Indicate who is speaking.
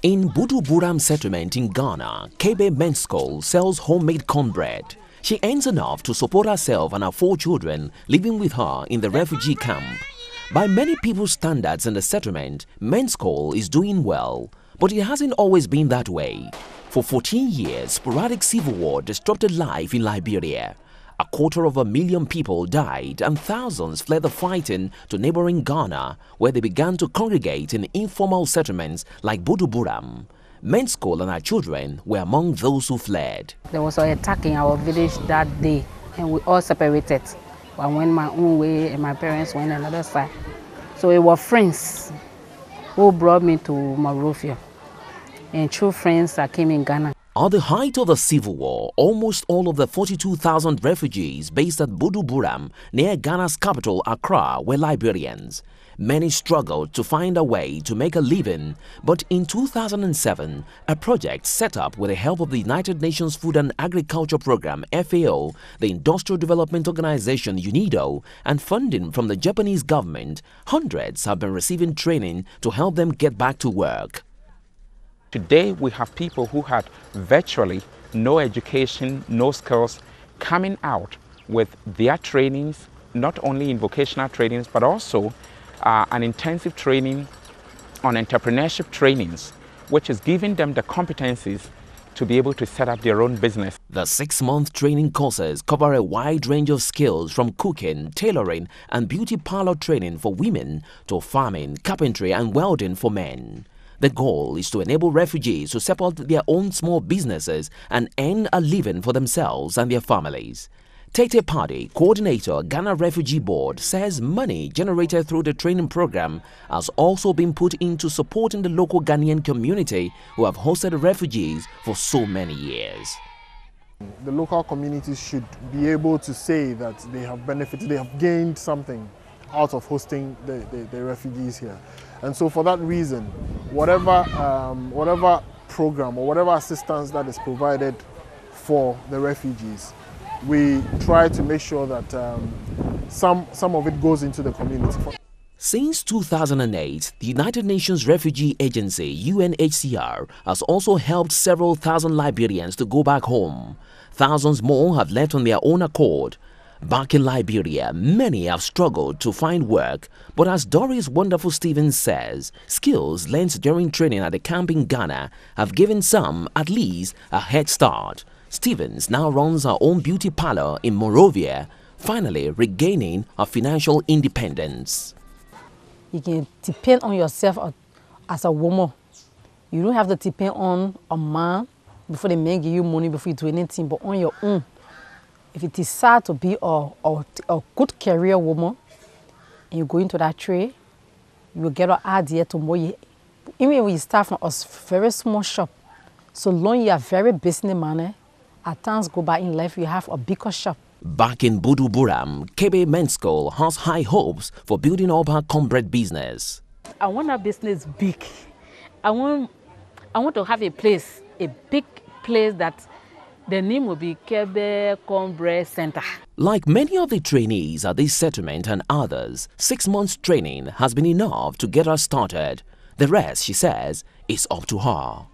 Speaker 1: In Buduburam settlement in Ghana, Kebe Men's School sells homemade cornbread. She earns enough to support herself and her 4 children living with her in the refugee camp. By many people's standards in the settlement, Men's School is doing well, but it hasn't always been that way. For 14 years, sporadic civil war disrupted life in Liberia. 250,000 people died and thousands fled the fighting to neighboring Ghana, where they began to congregate in informal settlements like Buduburam. Men's School and our children were among those who fled.
Speaker 2: There was an attack in our village that day and we all separated. I went my own way and my parents went another side. So it was friends who brought me to Monrovia, and true friends that came in Ghana.
Speaker 1: At the height of the civil war, almost all of the 42,000 refugees based at Buduburam near Ghana's capital Accra were Liberians. Many struggled to find a way to make a living, but in 2007, a project set up with the help of the United Nations Food and Agriculture Program (FAO), the Industrial Development Organization (UNIDO), and funding from the Japanese government, hundreds have been receiving training to help them get back to work.
Speaker 3: Today we have people who had virtually no education, no skills, coming out with their trainings, not only in vocational trainings, but also an intensive training on entrepreneurship trainings, which is giving them the competencies to be able to set up their own business.
Speaker 1: The 6-month training courses cover a wide range of skills from cooking, tailoring, and beauty parlor training for women to farming, carpentry, and welding for men. The goal is to enable refugees to set up their own small businesses and earn a living for themselves and their families. Tete Party, coordinator, Ghana Refugee Board, says money generated through the training program has also been put into supporting the local Ghanaian community who have hosted refugees for so many years.
Speaker 4: The local communities should be able to say that they have benefited, they have gained something out of hosting the refugees here. And so for that reason, whatever program or whatever assistance that is provided for the refugees, we try to make sure that some of it goes into the community.
Speaker 1: Since 2008, the United Nations Refugee Agency (UNHCR) has also helped several thousand Liberians to go back home. Thousands more have left on their own accord. Back in Liberia, many have struggled to find work, but as Doris Wonderful Stevens says, skills learned during training at the camp in Ghana have given some at least a head start. Stevens now runs her own beauty parlor in Monrovia, finally regaining her financial independence.
Speaker 2: You can depend on yourself as a woman. You don't have to depend on a man before the man give you money before you do anything, but on your own. If you decide to be a good career woman and you go into that trade, you will get an idea to more. Even when you start from a very small shop, so long you are very businessman, at times go by in life you have a bigger shop.
Speaker 1: Back in Buduburam, Kebe Men's School has high hopes for building up her cornbread business.
Speaker 2: I want our business big. I want to have a place, a big place that the name will be Kebe Cornbread Center.
Speaker 1: Like many of the trainees at this settlement and others, 6 months training has been enough to get her started. The rest, she says, is up to her.